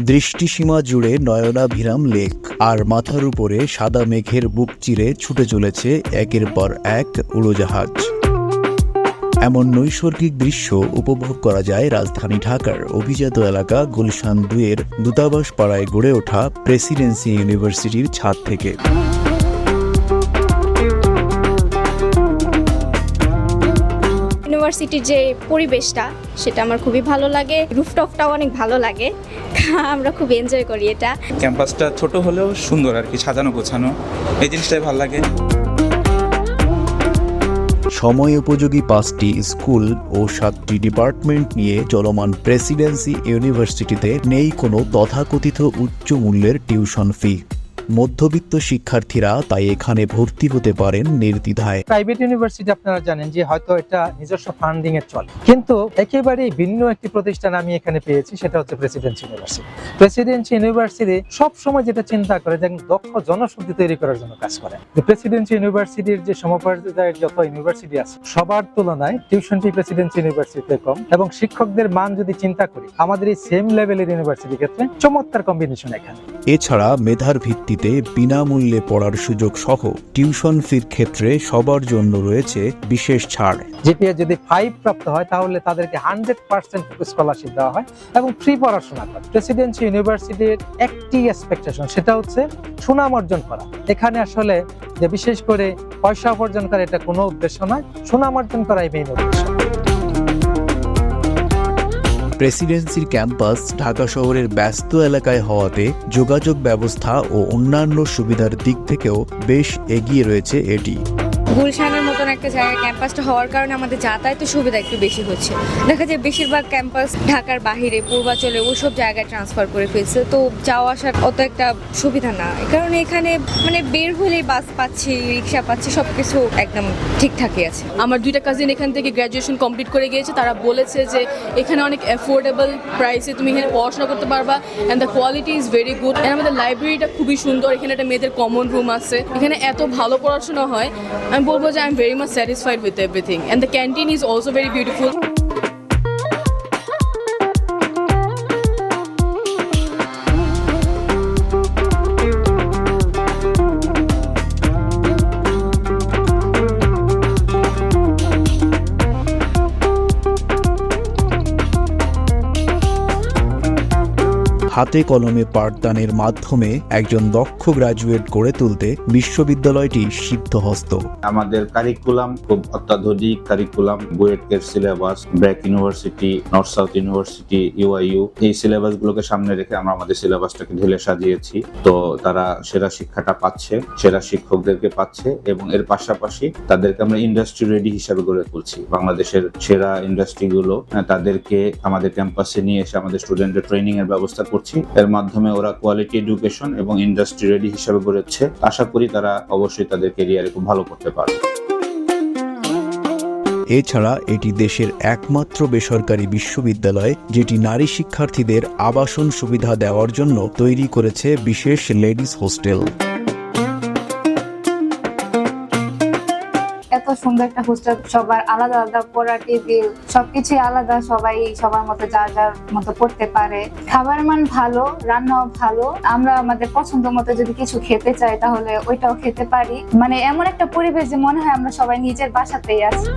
দৃষ্টিসীমা জুড়ে নয়নাভিরাম লেক, আর মাথার উপরে সাদা মেঘের বুক চিরে ছুটে চলেছে একের পর এক উড়োজাহাজ। এমন নৈসর্গিক দৃশ্য উপভোগ করা যায় রাজধানী ঢাকার অভিজাত এলাকা গুলশান 2-এর দূতাবাস পাড়ায় গড়ে ওঠা প্রেসিডেন্সি ইউনিভার্সিটির ছাদ থেকে। ইউনিভার্সিটির যে পরিবেশটা সেটা আমার খুবই ভালো লাগে, রুফটপটাও অনেক ভালো লাগে, আমরা খুব এনজয় করি এটা। ক্যাম্পাসটা ছোট হলেও সুন্দর আর কি, সাজানো গোছানো, এই জিনিসটাই ভালো লাগে। সময় উপযোগী 5টি স্কুল ও 7টি ডিপার্টমেন্ট নিয়ে চলমান প্রেসিডেন্সি ইউনিভার্সিটিতে নেই কোনো তথাকথিত উচ্চ মূল্যের টিউশন ফি। মধ্যবিত্ত শিক্ষার্থীরা তাই এখানে ভর্তি হতে পারেন নির্দ্বিধায়। প্রাইভেট ইউনিভার্সিটি আপনারা জানেন যে হয়তো এটা নিজস্ব ফান্ডিং এর চলে, কিন্তু একেবারেই ভিন্ন একটি প্রতিষ্ঠান আমি এখানে পেয়েছি, সেটা হচ্ছে প্রেসিডেন্সি ইউনিভার্সিটি। প্রেসিডেন্সি ইউনিভার্সিটি সব সময় যেটা চিন্তা করে যে দক্ষ জনশক্তি তৈরি করার জন্য কাজ করে। প্রেসিডেন্সি ইউনিভার্সিটির যে সমপর্যায়ের যত ইউনিভার্সিটি আছে সবার তুলনায় টিউশন ফি প্রেসিডেন্সি ইউনিভার্সিটিতে কম, এবং শিক্ষকদের মান যদি চিন্তা করি আমাদের এই সেম লেভেলের ইউনিভার্সিটির ক্ষেত্রে চমৎকার কম্বিনেশন এখানে। এছাড়া মেধার ভিত্তিতে বিনামূল্যে পড়ার সুযোগ সহ টিউশন ফির ক্ষেত্রে সবার জন্য রয়েছে বিশেষ ছাড়। জিপিএ যদি 5 প্রাপ্ত হয় তাহলে তাদেরকে 100% স্কলারশিপ দেওয়া হয় এবং ফ্রি পড়াশোনা করে। প্রেসিডেন্সি ইউনিভার্সিটির একটি এক্সপেকটেশন, সেটা হচ্ছে সুনাম অর্জন করা। এখানে আসলে যে বিশেষ করে পয়সা উপার্জন করা এটা কোনো উদ্দেশ্য নয়, সুনাম অর্জন করাই মেইন উদ্দেশ্য। প্রেসিডেন্সির ক্যাম্পাস ঢাকা শহরের ব্যস্ত এলাকায় হওয়াতে যোগাযোগ ব্যবস্থা ও অন্যান্য সুবিধার দিক থেকেও বেশ এগিয়ে রয়েছে এটি। গুলশানের মতন একটা জায়গায় ক্যাম্পাসটা হওয়ার কারণে আমাদের যাতায়াতের সুবিধা একটু বেশি হচ্ছে। দেখা যায় বেশিরভাগ ক্যাম্পাস ঢাকার বাহিরে, পূর্বাঞ্চলে ওইসব জায়গায় ট্রান্সফার করে ফেলছে, তো যাওয়া আসার অত একটা সুবিধা না। এই কারণে এখানে বের হলেই বাস পাচ্ছি, রিক্সা পাচ্ছি, সব কিছু একদম ঠিকঠাকই আছে। আমার 2টা কাজিন এখান থেকে গ্র্যাজুয়েশন কমপ্লিট করে গিয়েছে। তারা বলেছে যে এখানে অনেক অ্যাফোর্ডেবল প্রাইসে তুমি এখানে পড়াশোনা করতে পারবা, and the quality is very good. And আমাদের লাইব্রেরিটা খুবই সুন্দর, এখানে একটা মেয়েদের কমন রুম আছে, এখানে এত ভালো পড়াশোনা হয়। আমি বলবো যে I'm very much satisfied with everything, and the canteen is also very beautiful. হাতে কলমে পাঠদানের মাধ্যমে একজন দক্ষ গ্রাজুয়েট গড়ে তুলতে বিশ্ববিদ্যালয়টি সিদ্ধহস্ত। আমাদের কারিকুলাম খুব অত্যাধুনিক কারিকুলাম, বুয়েটের syllabus, BRAC university, north south university, UIU, এই সিলেবাস গুলোকে সামনে রেখে আমরা আমাদের সিলেবাসটাকে ঢেলে সাজিয়েছি। তো তারা সেরা শিক্ষাটা পাচ্ছে, সেরা শিক্ষকদেরকে পাচ্ছে, এবং এর পাশাপাশি তাদেরকে আমরা ইন্ডাস্ট্রি রেডি হিসাবে গড়ে তুলছি। বাংলাদেশের সেরা ইন্ডাস্ট্রিগুলো তাদেরকে আমাদের ক্যাম্পাসে নিয়ে এসে আমাদের স্টুডেন্টদের ট্রেনিং এর ব্যবস্থা করছি। এর মাধ্যমে ওরা কোয়ালিটি এডুকেশন এবং ইন্ডাস্ট্রি রেডি হিসাবে গড়েছে। আশা করি তারা অবশ্যই তাদের ক্যারিয়ারে খুব ভালো করতে পারবে। এছাড়া এটি দেশের একমাত্র বেসরকারি বিশ্ববিদ্যালয় যেটি নারী শিক্ষার্থীদের আবাসন সুবিধা দেওয়ার জন্য তৈরি করেছে বিশেষ লেডিস হোস্টেল। এত সুন্দর একটা হোস্টেল, সবার আলাদা আলাদা পড়া টেবিল, সবকিছু আলাদা, সবাই সবার মতো যার যার মতো পড়তে পারে। খাবারের মান ভালো, রান্নাও ভালো। আমরা আমাদের পছন্দ মতো যদি কিছু খেতে চাই তাহলে ওইটাও খেতে পারি। এমন একটা পরিবেশ যে মনে হয় আমরা সবাই নিজের বাসাতেই আছি।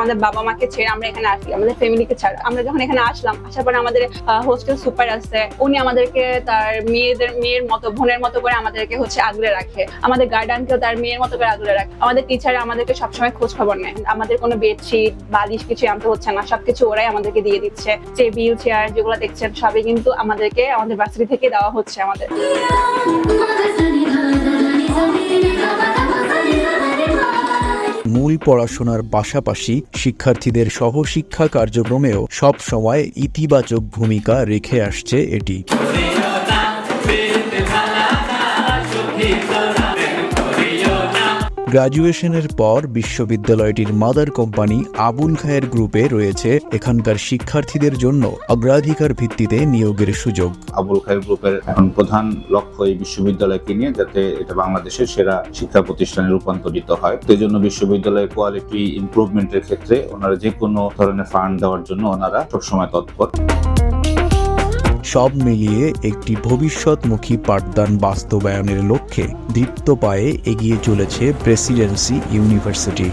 আমাদের বাবা মাকে ছেড়ে আমরা এখানে আসি, আমাদের ফ্যামিলিকে ছাড়া। আমরা যখন এখানে আসলাম, আসার পরে আমাদের হোস্টেল সুপার আছে, উনি আমাদেরকে তার মেয়ের মতো, বোনের মতো করে আমাদেরকে আগলে রাখে। আমাদের গার্ডিয়ানকেও তার মেয়ের মতো করে আগলে রাখে। আমাদের টিচার আমাদেরকে সবসময় খোঁজ খবর নেয়। আমাদের কোনো বেডশিট, বালিশ কিছু আনতে হচ্ছে না, সবকিছু ওরাই আমাদেরকে দিয়ে দিচ্ছে। টেবিল, চেয়ার যেগুলো দেখছেন সবই কিন্তু আমাদেরকে আমাদের ভার্সিটি থেকে দেওয়া হচ্ছে আমাদের। মূল পড়াশোনার পাশাপাশি শিক্ষার্থীদের সহশিক্ষা কার্যক্রমেও সব সময় ইতিবাচক ভূমিকা রেখে আসছে এটি। গ্র্যাজুয়েশনের পর বিশ্ববিদ্যালয়টির মাদার কোম্পানি আবুল খায়ের গ্রুপে রয়েছে এখানকার শিক্ষার্থীদের জন্য অগ্রাধিকার ভিত্তিতে নিয়োগের সুযোগ। আবুল খায়ের গ্রুপের এখন প্রধান লক্ষ্য এই বিশ্ববিদ্যালয়কে নিয়ে যাতে এটা বাংলাদেশের সেরা শিক্ষা প্রতিষ্ঠানে রূপান্তরিত হয়। সেই জন্য বিশ্ববিদ্যালয়ের কোয়ালিটি ইমপ্রুভমেন্টের ক্ষেত্রে ওনারা যে কোনো ধরনের ফান্ড দেওয়ার জন্য ওনারা সবসময় তৎপর। সব মিলিয়ে একটি ভবিষ্যৎমুখী পাঠদান বাস্তবায়নের লক্ষ্যে দীপ্ত পায়ে এগিয়ে চলেছে প্রেসিডেন্সি ইউনিভার্সিটি।